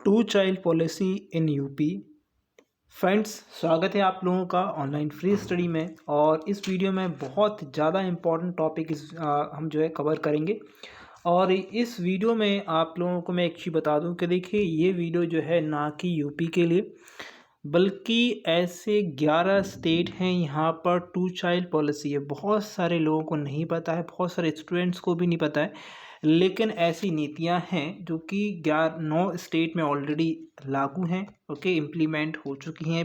To child policy in UP. Friends, स्वागत है आप लोगों का ऑनलाइन फ्री स्टडी में। और इस वीडियो में बहुत ज़्यादा इम्पोर्टेंट टॉपिक हम जो है कवर करेंगे। और इस वीडियो में आप लोगों को मैं एक चीज़ बता दूं कि देखिए, ये वीडियो जो है ना कि यूपी के लिए, बल्कि ऐसे 11 स्टेट हैं यहाँ पर टू चाइल्ड पॉलिसी है। बहुत सारे लोगों को नहीं पता है, बहुत सारे स्टूडेंट्स को भी नहीं पता है, लेकिन ऐसी नीतियाँ हैं जो कि 9 स्टेट में ऑलरेडी लागू हैं। ओके, इम्प्लीमेंट हो चुकी हैं।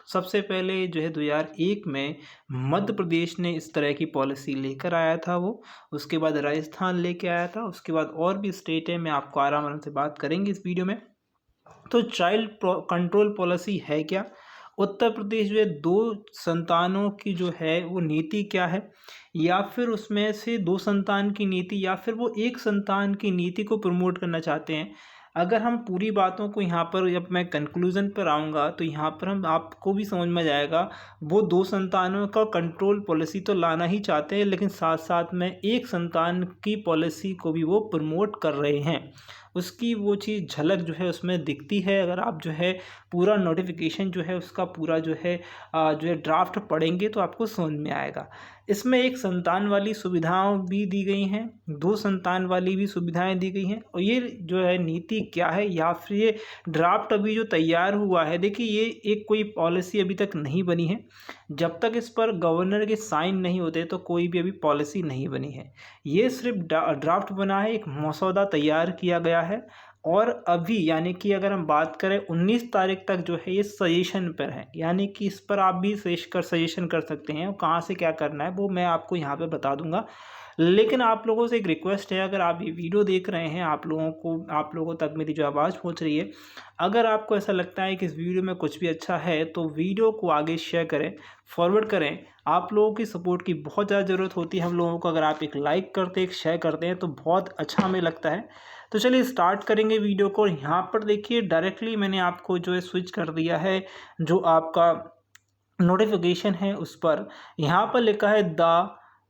सबसे पहले जो है 2001 में मध्य प्रदेश ने इस तरह की पॉलिसी लेकर आया था वो। उसके बाद राजस्थान लेके आया था। उसके बाद और भी स्टेट है, मैं आपको आराम से बात करेंगे इस वीडियो में। तो चाइल्ड कंट्रोल पॉलिसी है क्या? उत्तर प्रदेश जो है 2 संतानों की जो है वो नीति क्या है, या फिर उसमें से 2 संतान की नीति, या फिर वो 1 संतान की नीति को प्रमोट करना चाहते हैं। अगर हम पूरी बातों को यहाँ पर, जब मैं कंक्लूजन पर आऊँगा तो यहाँ पर हम आपको भी समझ में जाएगा। वो 2 संतानों का कंट्रोल पॉलिसी तो लाना ही चाहते हैं, लेकिन साथ साथ में 1 संतान की पॉलिसी को भी वो प्रमोट कर रहे हैं। उसकी वो चीज़ झलक जो है उसमें दिखती है। अगर आप जो है पूरा नोटिफिकेशन जो है उसका पूरा जो है ड्राफ्ट पढ़ेंगे तो आपको समझ में आएगा। इसमें 1 संतान वाली सुविधाएं भी दी गई हैं, 2 संतान वाली भी सुविधाएं दी गई हैं। और ये जो है नीति क्या है, या फिर ये ड्राफ्ट अभी जो तैयार हुआ है, देखिए ये एक कोई पॉलिसी अभी तक नहीं बनी है। जब तक इस पर गवर्नर के साइन नहीं होते तो कोई भी अभी पॉलिसी नहीं बनी है। ये सिर्फ ड्राफ्ट बना है, एक मसौदा तैयार किया गया है। और अभी यानी कि अगर हम बात करें 19 तारीख तक जो है ये सजेशन पर है, यानी कि इस पर आप भी सजेशन कर सकते हैं। कहाँ से क्या करना है वो मैं आपको यहाँ पे बता दूंगा। लेकिन आप लोगों से एक रिक्वेस्ट है, अगर आप ये वीडियो देख रहे हैं, आप लोगों तक मेरी जो आवाज़ पहुँच रही है, अगर आपको ऐसा लगता है कि इस वीडियो में कुछ भी अच्छा है तो वीडियो को आगे शेयर करें, फॉरवर्ड करें। आप लोगों की सपोर्ट की बहुत ज़्यादा ज़रूरत होती है हम लोगों को। अगर आप एक लाइक करते, एक शेयर करते हैं तो बहुत अच्छा हमें लगता है। तो चलिए स्टार्ट करेंगे वीडियो को। यहाँ पर देखिए, डायरेक्टली मैंने आपको जो है स्विच कर दिया है, जो आपका नोटिफिकेशन है उस पर। यहाँ पर लिखा है the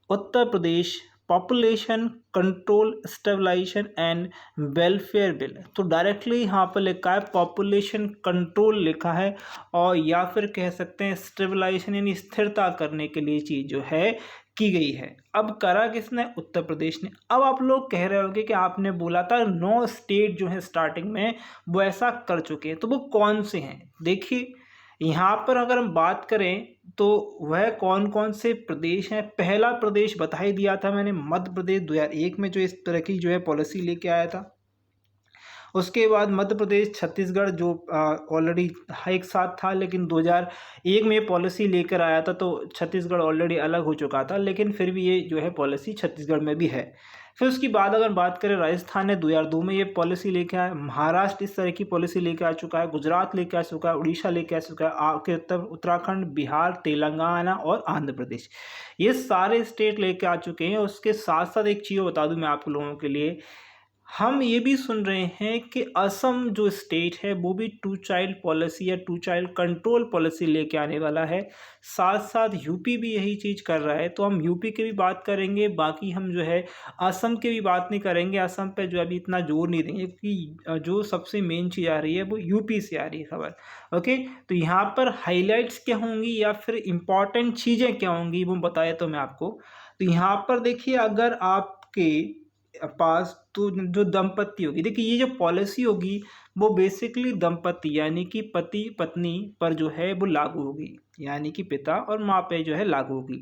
Uttar Pradesh population control stabilization and welfare bill. तो डायरेक्टली यहाँ पर लिखा है पॉपुलेशन कंट्रोल लिखा है, और या फिर कह सकते हैं स्टेबलाइजेशन यानी स्थिरता करने के लिए चीज़ जो है की गई है। अब करा किसने? उत्तर प्रदेश ने। अब आप लोग कह रहे होंगे कि आपने बोला था 9 स्टेट जो है स्टार्टिंग में वो ऐसा कर चुके हैं, तो वो कौन से हैं? देखिए, यहाँ पर अगर हम बात करें तो वह कौन कौन से प्रदेश हैं। पहला प्रदेश बता ही दिया था मैंने, मध्य प्रदेश 2001 में जो इस तरह की जो है पॉलिसी लेके आया था। उसके बाद मध्य प्रदेश, छत्तीसगढ़ जो ऑलरेडी एक साथ था, लेकिन 2001 में ये पॉलिसी लेकर आया था, तो छत्तीसगढ़ ऑलरेडी अलग हो चुका था, लेकिन फिर भी ये जो है पॉलिसी छत्तीसगढ़ में भी है। फिर उसके बाद अगर बात करें, राजस्थान ने 2002 में ये पॉलिसी लेके आया। महाराष्ट्र इस तरह की पॉलिसी लेके आ चुका है, गुजरात लेके आ चुका है, उड़ीसा लेके आ चुका है, आपके उत्तराखंड, बिहार, तेलंगाना और आंध्र प्रदेश, ये सारे स्टेट लेके आ चुके हैं। उसके साथ साथ एक चीज़ बता दूं मैं आप लोगों के लिए, हम ये भी सुन रहे हैं कि असम जो स्टेट है वो भी टू चाइल्ड पॉलिसी या टू चाइल्ड कंट्रोल पॉलिसी लेके आने वाला है। साथ साथ यूपी भी यही चीज़ कर रहा है। तो हम यूपी की भी बात करेंगे, बाकी हम जो है असम की भी बात नहीं करेंगे। असम पे जो अभी इतना जोर नहीं देंगे, क्योंकि जो सबसे मेन चीज़ आ रही है वो यूपी से आ रही है खबर। ओके, तो यहाँ पर हाईलाइट्स क्या होंगी या फिर इम्पॉर्टेंट चीज़ें क्या होंगी वो बताए तो मैं आपको। तो यहाँ पर देखिए, अगर आपके पास तो जो दंपत्ति होगी, देखिए ये जो पॉलिसी होगी वो बेसिकली दंपत्ति यानी कि पति पत्नी पर जो है वो लागू होगी, यानी कि पिता और माँ पे जो है लागू होगी।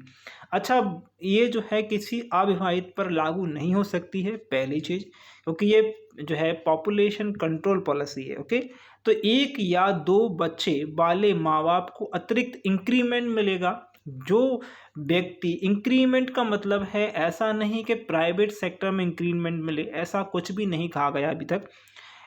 अच्छा, ये जो है किसी अविवाहित पर लागू नहीं हो सकती है, पहली चीज़, क्योंकि ये जो है पॉपुलेशन कंट्रोल पॉलिसी है। ओके, तो 1 या 2 बच्चे वाले माँ बाप को अतिरिक्त इंक्रीमेंट मिलेगा। जो व्यक्ति, इंक्रीमेंट का मतलब है ऐसा नहीं कि प्राइवेट सेक्टर में इंक्रीमेंट मिले, ऐसा कुछ भी नहीं कहा गया अभी तक।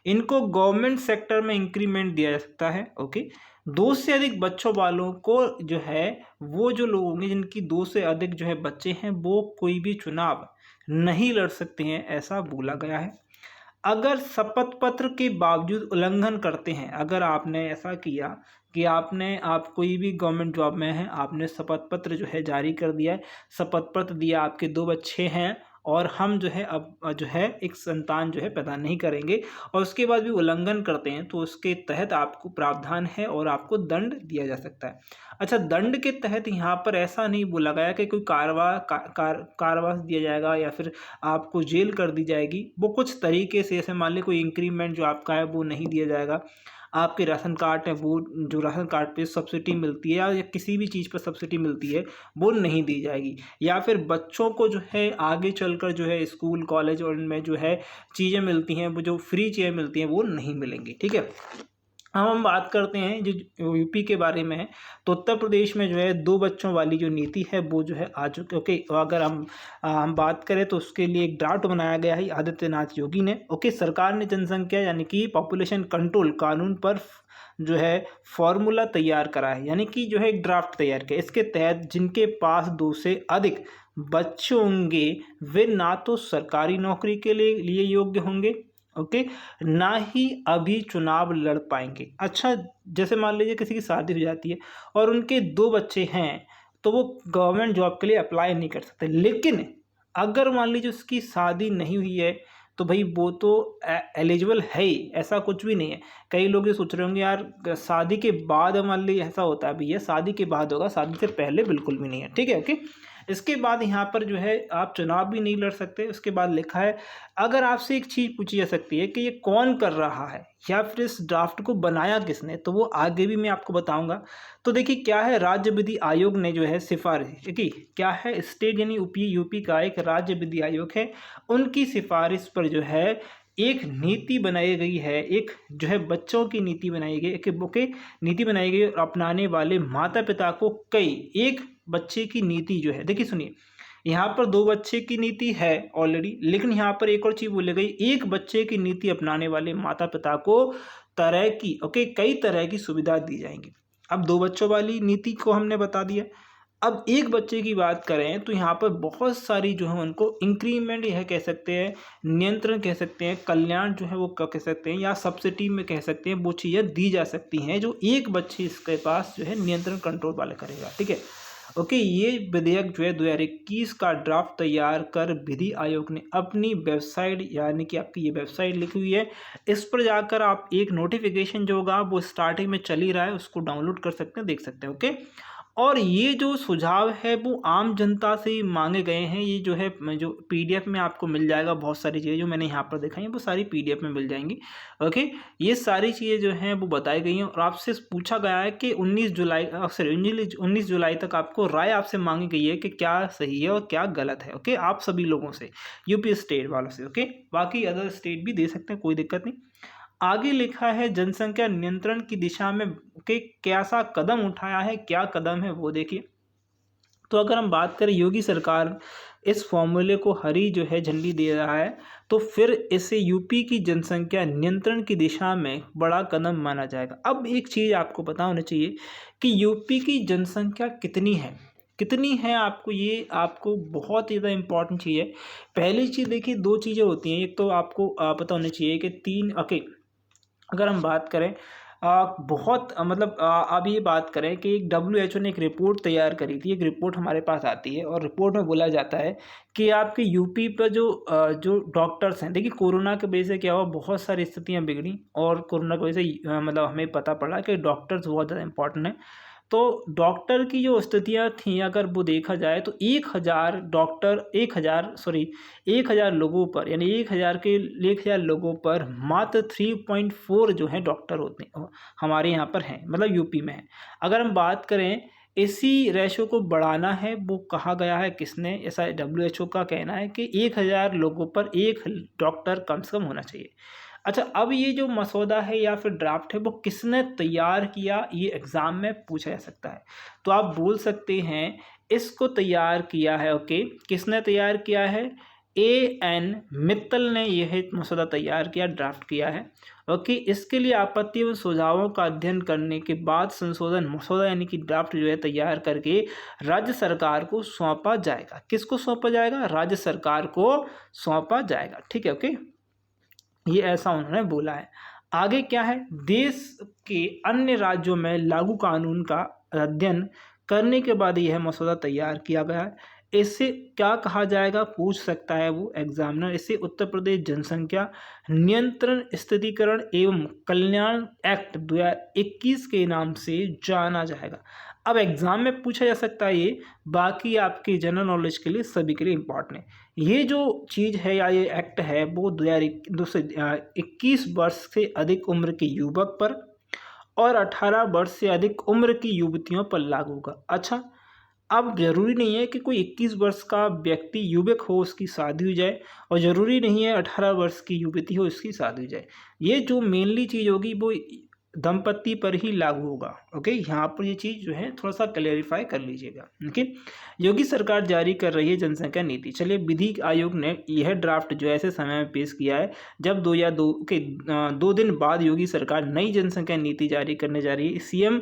इनको गवर्नमेंट सेक्टर में इंक्रीमेंट दिया जा सकता है। ओके, 2 से अधिक बच्चों वालों को जो है, वो जो लोग होंगे जिनकी 2 से अधिक जो है बच्चे हैं, वो कोई भी चुनाव नहीं लड़ सकते हैं, ऐसा बोला गया है। अगर शपथ पत्र के बावजूद उल्लंघन करते हैं, अगर आपने ऐसा किया कि आप कोई भी गवर्नमेंट जॉब में हैं, आपने शपथ पत्र जो है जारी कर दिया है, शपथ पत्र दिया, आपके 2 बच्चे हैं और हम जो है अब जो है एक संतान जो है पैदा नहीं करेंगे और उसके बाद भी उल्लंघन करते हैं तो उसके तहत आपको प्रावधान है और आपको दंड दिया जा सकता है। अच्छा, दंड के तहत यहाँ पर ऐसा नहीं बोला गया कि कोई कारावास दिया जाएगा या फिर आपको जेल कर दी जाएगी। वो कुछ तरीके से, जैसे मान लीजिए कोई इंक्रीमेंट जो आपका है वो नहीं दिया जाएगा, आपके राशन कार्ड है वो जो राशन कार्ड पे सब्सिडी मिलती है या किसी भी चीज़ पर सब्सिडी मिलती है वो नहीं दी जाएगी, या फिर बच्चों को जो है आगे चलकर जो है स्कूल कॉलेज और इनमें जो है चीज़ें मिलती हैं, वो जो फ्री चीज़ें मिलती हैं वो नहीं मिलेंगी। ठीक है, अब हम बात करते हैं जो यूपी के बारे में है। तो उत्तर प्रदेश में जो है 2 बच्चों वाली जो नीति है वो जो है आ चुकी। ओके, अगर हम बात करें तो उसके लिए एक ड्राफ्ट बनाया गया है आदित्यनाथ योगी ने। ओके, सरकार ने जनसंख्या यानी कि पॉपुलेशन कंट्रोल कानून पर जो है फॉर्मूला तैयार करा है, यानी कि जो है एक ड्राफ्ट तैयार किया। इसके तहत जिनके पास 2 से अधिक बच्चे होंगे वे ना तो सरकारी नौकरी के लिए योग्य होंगे, ओके, ना ही अभी चुनाव लड़ पाएंगे। अच्छा, जैसे मान लीजिए किसी की शादी हो जाती है और उनके 2 बच्चे हैं तो वो गवर्नमेंट जॉब के लिए अप्लाई नहीं कर सकते, लेकिन अगर मान लीजिए उसकी शादी नहीं हुई है तो भाई वो तो एलिजिबल है ही, ऐसा कुछ भी नहीं है। कई लोग ये सोच रहे होंगे यार शादी के बाद मान लीजिए ऐसा होता है, भैया शादी के बाद होगा, शादी से पहले बिल्कुल भी नहीं है। ठीक है, ओके। इसके बाद यहाँ पर जो है आप चुनाव भी नहीं लड़ सकते। उसके बाद लिखा है, अगर आपसे एक चीज़ पूछी जा सकती है कि ये कौन कर रहा है या फिर इस ड्राफ्ट को बनाया किसने, तो वो आगे भी मैं आपको बताऊंगा। तो देखिए क्या है, राज्य विधि आयोग ने जो है सिफारिश की, क्या है, स्टेट यानी यूपी का एक राज्य विधि आयोग है, उनकी सिफारिश पर जो है एक नीति बनाई गई है, एक जो है बच्चों की नीति बनाई गई, एक बुके नीति बनाई गई और अपनाने वाले माता पिता को एक बच्चे की नीति जो है, देखिए सुनिए, यहाँ पर 2 बच्चे की नीति है ऑलरेडी, लेकिन यहाँ पर एक और चीज़ बोली गई, एक बच्चे की नीति अपनाने वाले माता पिता को कई तरह की सुविधा दी जाएंगी। अब 2 बच्चों वाली नीति को हमने बता दिया। अब एक बच्चे की बात करें तो यहाँ पर बहुत सारी जो है उनको इंक्रीमेंट यह कह सकते हैं, नियंत्रण कह सकते हैं, कल्याण जो है वो कह सकते हैं, या सब्सिडी में कह सकते हैं, वो चीज़ें दी जा सकती हैं जो एक बच्चे इसके पास जो है नियंत्रण कंट्रोल वाले करेगा। ठीक है, ओके, ये विधेयक जो है 2021 का ड्राफ्ट तैयार कर विधि आयोग ने अपनी वेबसाइट, यानी कि आपकी ये वेबसाइट लिखी हुई है, इस पर जाकर आप एक नोटिफिकेशन जो होगा वो स्टार्टिंग में चल ही रहा है, उसको डाउनलोड कर सकते हैं, देख सकते हैं। ओके, और ये जो सुझाव है वो आम जनता से ही मांगे गए हैं। ये जो है जो पीडीएफ में आपको मिल जाएगा, बहुत सारी चीज़ें जो मैंने यहाँ पर दिखाई हैं वो सारी पीडीएफ में मिल जाएंगी। ओके, ये सारी चीज़ें जो हैं वो बताई गई हैं और आपसे पूछा गया है कि 19 जुलाई तक आपको राय आपसे मांगी गई है कि क्या सही है और क्या गलत है। ओके, आप सभी लोगों से, यूपी स्टेट वालों से। ओके, बाकी अदर स्टेट भी दे सकते हैं, कोई दिक्कत नहीं। आगे लिखा है, जनसंख्या नियंत्रण की दिशा में के कैसा कदम उठाया है, क्या कदम है वो देखिए। तो अगर हम बात करें, योगी सरकार इस फॉर्मूले को हरी जो है झंडी दे रहा है, तो फिर इसे यूपी की जनसंख्या नियंत्रण की दिशा में बड़ा कदम माना जाएगा। अब एक चीज़ आपको पता होना चाहिए कि यूपी की जनसंख्या कितनी है, आपको बहुत ज़्यादा इंपॉर्टेंट चीज़ है। पहली चीज़ देखिए, 2 चीज़ें होती हैं, एक तो आपको पता होना चाहिए कि 3 अगर हम बात करें अब ये बात करें कि एक WHO ने एक रिपोर्ट तैयार करी थी। एक रिपोर्ट हमारे पास आती है और रिपोर्ट में बोला जाता है कि आपके यूपी पर जो डॉक्टर्स हैं, देखिए कोरोना की वजह से क्या हुआ, बहुत सारी स्थितियां बिगड़ी और कोरोना की वजह से हमें पता पड़ा कि डॉक्टर्स बहुत ज़्यादा इंपॉर्टेंट है। तो डॉक्टर की जो स्थितियां थी, अगर वो देखा जाए तो 1,000 लोगों पर, यानी 1,000 लोगों पर मात्र 3.4 जो है डॉक्टर होते हैं हमारे यहाँ पर हैं, मतलब यूपी में है। अगर हम बात करें, इसी रेशो को बढ़ाना है, वो कहा गया है किसने, ऐसा WHO का कहना है कि 1,000 लोगों पर एक डॉक्टर कम से कम होना चाहिए। अच्छा, अब ये जो मसौदा है या फिर ड्राफ्ट है वो किसने तैयार किया, ये एग्ज़ाम में पूछा जा सकता है। तो आप बोल सकते हैं इसको तैयार किया है, ओके, किसने तैयार किया है, AN मित्तल ने यह मसौदा तैयार किया, ड्राफ्ट किया है। ओके, इसके लिए आपत्ति व सुझावों का अध्ययन करने के बाद संशोधन मसौदा यानी कि ड्राफ्ट जो है तैयार करके राज्य सरकार को सौंपा जाएगा। किसको सौंपा जाएगा, राज्य सरकार को सौंपा जाएगा। ठीक है, ओके, ये ऐसा उन्होंने बोला है। आगे क्या है, देश के अन्य राज्यों में लागू कानून का अध्ययन करने के बाद यह मसौदा तैयार किया गया है। इससे क्या कहा जाएगा, पूछ सकता है वो एग्जामिनर। इसे उत्तर प्रदेश जनसंख्या नियंत्रण स्थिरीकरण एवं कल्याण एक्ट 2021 के नाम से जाना जाएगा। अब एग्जाम में पूछा जा सकता है ये, बाकी आपकी जनरल नॉलेज के लिए सभी के लिए इम्पॉर्टेंट है। ये जो चीज़ है या ये एक्ट है वो 2021 वर्ष से अधिक उम्र के युवक पर और 18 वर्ष से अधिक उम्र की युवतियों पर लागू होगा। अच्छा, अब ज़रूरी नहीं है कि कोई 21 वर्ष का व्यक्ति युवक हो उसकी शादी हो जाए, और ज़रूरी नहीं है 18 वर्ष की युवती हो उसकी शादी हो जाए। ये जो मेनली चीज़ होगी वो दंपति पर ही लागू होगा। ओके, यहाँ पर ये चीज़ जो है थोड़ा सा क्लेरिफाई कर लीजिएगा। ओके, योगी सरकार जारी कर रही है जनसंख्या नीति। चलिए, विधि आयोग ने यह ड्राफ्ट जो है ऐसे समय में पेश किया है जब 2 दिन बाद योगी सरकार नई जनसंख्या नीति जारी करने जा रही है। सीएम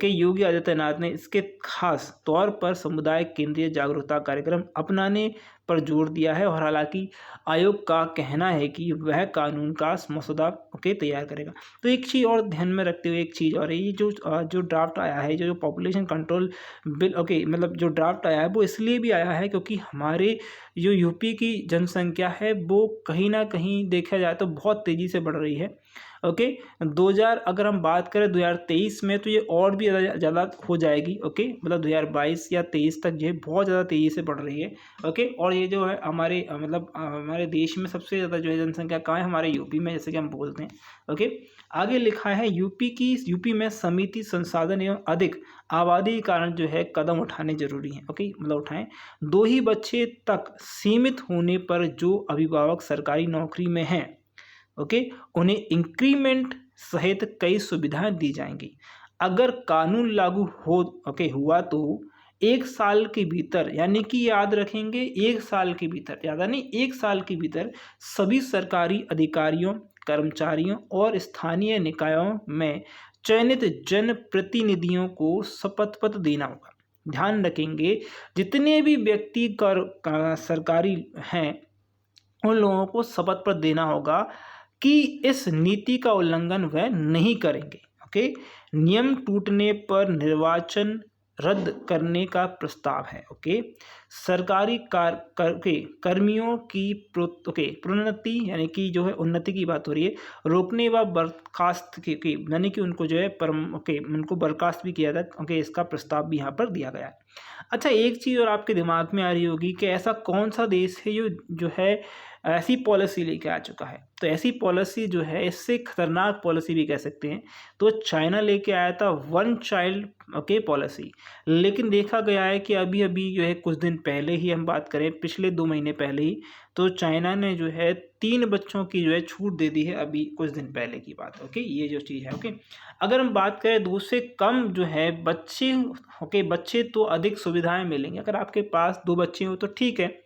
योगी आदित्यनाथ ने इसके खास तौर पर समुदाय केंद्रीय जागरूकता कार्यक्रम अपनाने पर जोर दिया है, और हालांकि आयोग का कहना है कि वह कानून का मसौदा तैयार करेगा। तो एक चीज़ और ध्यान में रखते हुए, एक चीज़ और है, ये जो ड्राफ्ट आया है, जो पॉपुलेशन कंट्रोल बिल मतलब जो ड्राफ्ट आया है वो इसलिए भी आया है क्योंकि हमारे जो यूपी की जनसंख्या है वो कहीं ना कहीं देखा जाए तो बहुत तेज़ी से बढ़ रही है। ओके, 2000 अगर हम बात करें 2023 में तो ये और भी ज़्यादा हो जाएगी। ओके, मतलब 2022 या 23 तक ये बहुत ज़्यादा तेज़ी से बढ़ रही है। ओके, और ये जो है हमारे हमारे देश में सबसे ज़्यादा जो है जनसंख्या कहाँ है, हमारे यूपी में, जैसे कि हम बोलते हैं। ओके, आगे लिखा है यूपी में समिति संसाधन एवं अधिक आबादी के कारण जो है कदम उठाने जरूरी हैं। ओके, मतलब उठाएं। 2 ही बच्चे तक सीमित होने पर जो अभिभावक सरकारी नौकरी में हैं, ओके, उन्हें इंक्रीमेंट सहित कई सुविधाएं दी जाएंगी। अगर कानून लागू हुआ तो 1 साल के भीतर, यानी कि याद रखेंगे 1 साल के भीतर, ज़्यादा नहीं, 1 साल के भीतर सभी सरकारी अधिकारियों, कर्मचारियों और स्थानीय निकायों में चयनित जनप्रतिनिधियों को शपथ पत्र देना होगा। ध्यान रखेंगे जितने भी व्यक्ति सरकारी हैं उन लोगों को शपथ पत्र देना होगा कि इस नीति का उल्लंघन वह नहीं करेंगे। ओके, नियम टूटने पर निर्वाचन रद्द करने का प्रस्ताव है। ओके, सरकारी कर्मियों की प्रोन्नति, यानी कि जो है उन्नति की बात हो रही है, रोकने व बर्खास्त की यानी कि उनको जो है उनको बर्खास्त भी किया था। ओके, इसका प्रस्ताव भी यहाँ पर दिया गया है। अच्छा, एक चीज़ और आपके दिमाग में आ रही होगी कि ऐसा कौन सा देश है जो है ऐसी पॉलिसी लेके आ चुका है। तो ऐसी पॉलिसी जो है, इससे खतरनाक पॉलिसी भी कह सकते हैं, तो चाइना लेके आया था 1 चाइल्ड पॉलिसी। लेकिन देखा गया है कि अभी अभी जो है कुछ दिन पहले ही हम बात करें, पिछले 2 महीने पहले ही, तो चाइना ने जो है 3 बच्चों की जो है छूट दे दी है, अभी कुछ दिन पहले की बात। ओके, ये जो चीज़ है। ओके, अगर हम बात करें 2 से कम जो है बच्चे तो अधिक सुविधाएं मिलेंगी। अगर आपके पास 2 बच्चे हो तो ठीक है।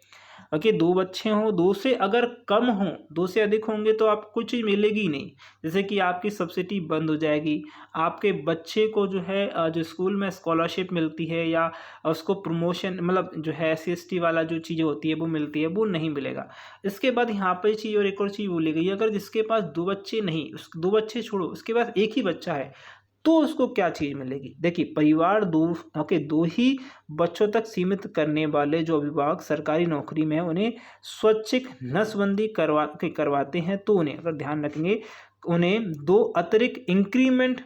ओके, 2 बच्चे हों, 2 से अगर कम हों, 2 से अधिक होंगे तो आपको कोई चीज़ मिलेगी ही नहीं। जैसे कि आपकी सब्सिडी बंद हो जाएगी, आपके बच्चे को जो है जो स्कूल में स्कॉलरशिप मिलती है या उसको प्रमोशन, मतलब जो है SC/ST वाला जो चीज़ें होती है वो मिलती है, वो नहीं मिलेगा। इसके बाद यहाँ पर चीज़ और एक और चीज़ बोली गई है, अगर जिसके पास 2 बच्चे नहीं, 2 बच्चे छोड़ो, उसके पास 1 ही बच्चा है तो उसको क्या चीज़ मिलेगी। देखिए, परिवार 2 ही बच्चों तक सीमित करने वाले जो अभिभावक सरकारी नौकरी में है उन्हें स्वैच्छिक नसबंदी करवाते हैं, तो उन्हें अगर ध्यान रखेंगे, उन्हें 2 अतिरिक्त इंक्रीमेंट,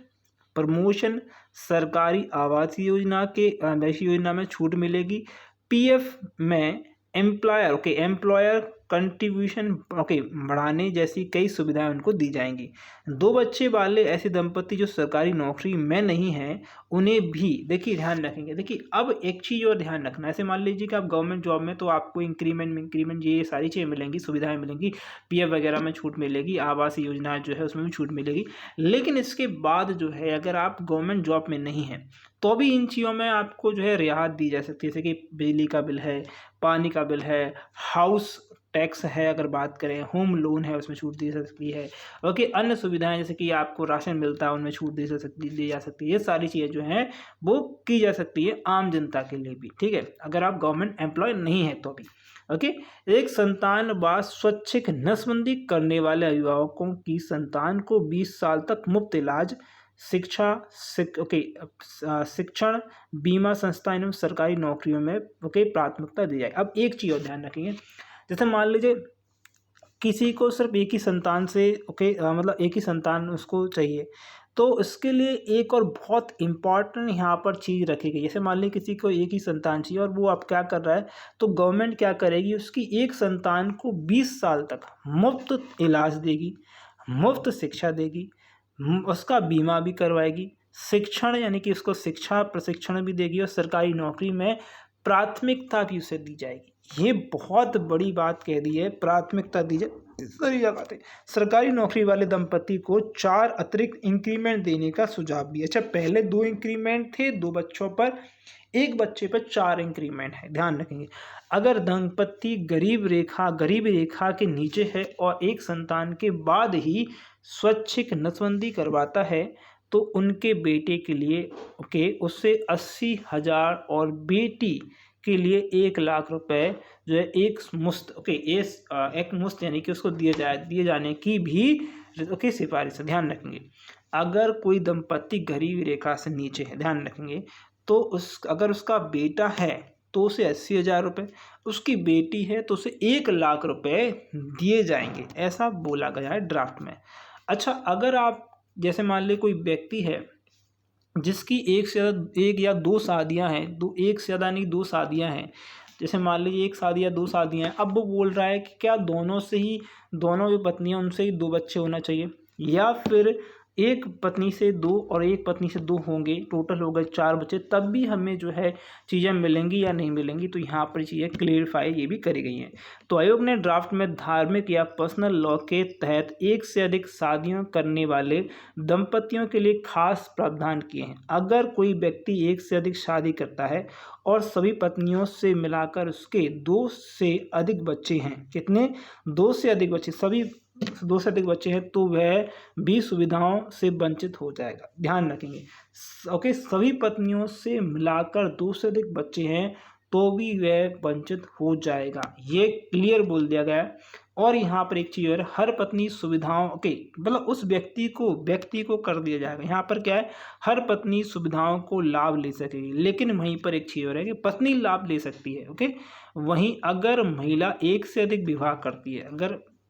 प्रमोशन, सरकारी आवास योजना में छूट मिलेगी। PF में एम्प्लॉयर कंट्रीब्यूशन बढ़ाने जैसी कई सुविधाएं उनको दी जाएंगी। 2 बच्चे वाले ऐसे दंपति जो सरकारी नौकरी में नहीं हैं उन्हें भी देखिए ध्यान रखेंगे। देखिए, अब एक चीज़ और ध्यान रखना, ऐसे मान लीजिए कि आप गवर्नमेंट जॉब में, तो आपको इंक्रीमेंट ये सारी चीज़ें मिलेंगी, सुविधाएं मिलेंगी, PF वगैरह में छूट मिलेगी, आवास योजना जो है उसमें भी छूट मिलेगी। लेकिन इसके बाद जो है अगर आप गवर्नमेंट जॉब में नहीं हैं तो भी इन चीज़ों में आपको जो है रियायत दी जा सकती है, जैसे कि बिजली का बिल है, पानी का बिल है, हाउस टैक्स है, अगर बात करें होम लोन है उसमें छूट दी जा सकती है। ओके, अन्य सुविधाएं जैसे कि आपको राशन मिलता है उनमें छूट दी जा सकती है। ये सारी चीज़ें जो हैं वो की जा सकती है आम जनता के लिए भी, ठीक है, अगर आप गवर्नमेंट एम्प्लॉय नहीं है तो भी। ओके, एक संतान बाद स्वैच्छिक नसबंदी करने वाले अभिभावकों की संतान को 20 साल तक मुफ्त इलाज शिक्षण बीमा संस्था एवं सरकारी नौकरियों में प्राथमिकता दी जाए। अब एक चीज़ और ध्यान रखेंगे, जैसे मान लीजिए किसी को सिर्फ एक ही संतान से मतलब एक ही संतान उसको चाहिए, तो इसके लिए एक और बहुत इम्पॉर्टेंट यहाँ पर चीज़ रखी गई। जैसे मान लीजिए किसी को एक ही संतान चाहिए और वो अब क्या कर रहा है, तो गवर्नमेंट क्या करेगी, उसकी एक संतान को 20 साल तक मुफ्त इलाज देगी, मुफ्त शिक्षा देगी, उसका बीमा भी करवाएगी, शिक्षण यानी कि उसको शिक्षा प्रशिक्षण भी देगी और सरकारी नौकरी में प्राथमिकता भी उसे दी जाएगी। ये बहुत बड़ी बात कह दी है, प्राथमिकता दी जाए। सारी बात है। सरकारी नौकरी वाले दंपति को 4 अतिरिक्त इंक्रीमेंट देने का सुझाव भी। अच्छा, पहले 2 इंक्रीमेंट थे 2 बच्चों पर, एक बच्चे पर 4 इंक्रीमेंट है, ध्यान रखेंगे। अगर दंपति गरीबी रेखा के नीचे है और एक संतान के बाद ही स्वैच्छिक नसबंदी करवाता है, तो उनके बेटे के लिए उससे 80,000 और बेटी के लिए 1 लाख रुपए जो है एक मुश्त यानी कि उसको दिए जाने की भी सिफारिश है, ध्यान रखेंगे। अगर कोई दंपति गरीबी रेखा से नीचे है, ध्यान रखेंगे, तो अगर उसका बेटा है तो उसे 80,000 रुपये, उसकी बेटी है तो उसे 1 लाख रुपए दिए जाएंगे, ऐसा बोला गया है ड्राफ्ट में। अच्छा, अगर आप जैसे मान लीजिए कोई व्यक्ति है जिसकी एक या दो शादियां हैं, एक से ज़्यादा नहीं 2 शादियां हैं, जैसे मान लीजिए 1 शादी या 2 शादियां हैं, अब वो बोल रहा है कि क्या दोनों जो पत्नियां उनसे ही 2 बच्चे होना चाहिए, या फिर एक पत्नी से 2 और एक पत्नी से 2 होंगे, टोटल हो गए 4 बच्चे, तब भी हमें जो है चीज़ें मिलेंगी या नहीं मिलेंगी। तो यहाँ पर चीज़ें क्लियरिफाई ये भी करी गई हैं। तो आयोग ने ड्राफ्ट में धार्मिक या पर्सनल लॉ के तहत एक से अधिक शादियों करने वाले दंपतियों के लिए खास प्रावधान किए हैं। अगर कोई व्यक्ति एक से अधिक शादी करता है और सभी पत्नियों से मिलाकर उसके 2 से अधिक बच्चे हैं, कितने, 2 से अधिक बच्चे, सभी 2 से अधिक बच्चे हैं, तो वह भी सुविधाओं से वंचित हो जाएगा, ध्यान रखेंगे। सभी पत्नियों से मिलाकर 2 से अधिक बच्चे हैं तो भी वह वंचित हो जाएगा, ये क्लियर बोल दिया गया है। और यहाँ पर एक चीज़ और, हर पत्नी सुविधाओं मतलब उस व्यक्ति को कर दिया जाएगा। यहाँ पर क्या है, हर पत्नी सुविधाओं को लाभ ले सकेगी, लेकिन वहीं पर एक चीज़ और है कि पत्नी लाभ ले सकती है। वहीं अगर महिला एक से अधिक विवाह करती है,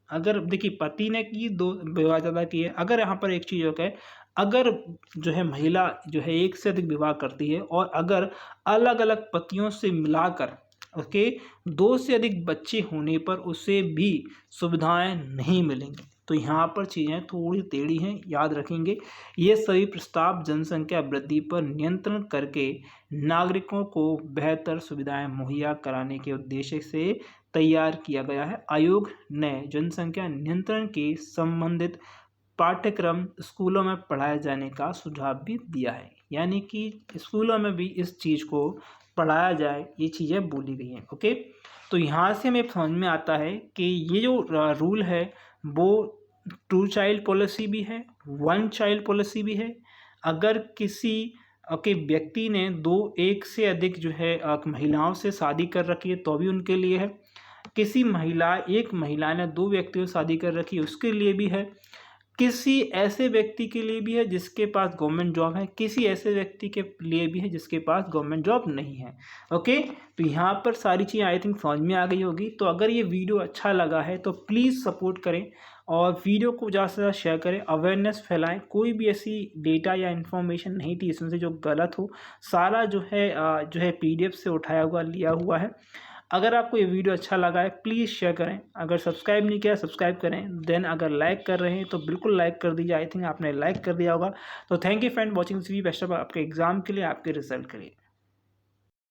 अगर देखिए पति ने की 2 विवाह ज़्यादा किए, अगर यहाँ पर एक चीज़ हो है, अगर जो है महिला जो है एक से अधिक विवाह करती है और अगर अलग अलग पतियों से मिलाकर 2 से अधिक बच्चे होने पर उसे भी सुविधाएं नहीं मिलेंगी। तो यहाँ पर चीज़ें थोड़ी टेढ़ी हैं, याद रखेंगे। ये सभी प्रस्ताव जनसंख्या वृद्धि पर नियंत्रण करके नागरिकों को बेहतर सुविधाएं मुहैया कराने के उद्देश्य से तैयार किया गया है। आयोग ने जनसंख्या नियंत्रण के संबंधित पाठ्यक्रम स्कूलों में पढ़ाए जाने का सुझाव भी दिया है, यानी कि स्कूलों में भी इस चीज़ को पढ़ाया जाए, ये चीज़ें बोली गई हैं। तो यहाँ से हमें समझ में आता है कि ये जो रूल है वो 2 चाइल्ड पॉलिसी भी है, 1 चाइल्ड पॉलिसी भी है। अगर किसी व्यक्ति ने 1 से अधिक जो है महिलाओं से शादी कर रखी है तो भी उनके लिए है। एक महिला ने 2 व्यक्तियों से शादी कर रखी है, उसके लिए भी है। किसी ऐसे व्यक्ति के लिए भी है जिसके पास गवर्नमेंट जॉब है, किसी ऐसे व्यक्ति के लिए भी है जिसके पास गवर्नमेंट जॉब नहीं है। तो यहाँ पर सारी चीज़ें आई थिंक समझ में आ गई होगी। तो अगर ये वीडियो अच्छा लगा है तो प्लीज़ सपोर्ट करें और वीडियो को ज़्यादा से ज़्यादा शेयर करें, अवेयरनेस फैलाएं। कोई भी ऐसी डेटा या इन्फॉर्मेशन नहीं थी इसमें से जो गलत हो, सारा जो है PDF से उठाया हुआ लिया हुआ है। अगर आपको ये वीडियो अच्छा लगा है प्लीज़ शेयर करें, अगर सब्सक्राइब नहीं किया सब्सक्राइब करें, देन अगर लाइक कर रहे हैं तो बिल्कुल लाइक कर दीजिए। आई थिंक आपने लाइक कर दिया होगा। तो thank you friend watching this video. Best of आपके एग्जाम के लिए, आपके रिजल्ट के लिए।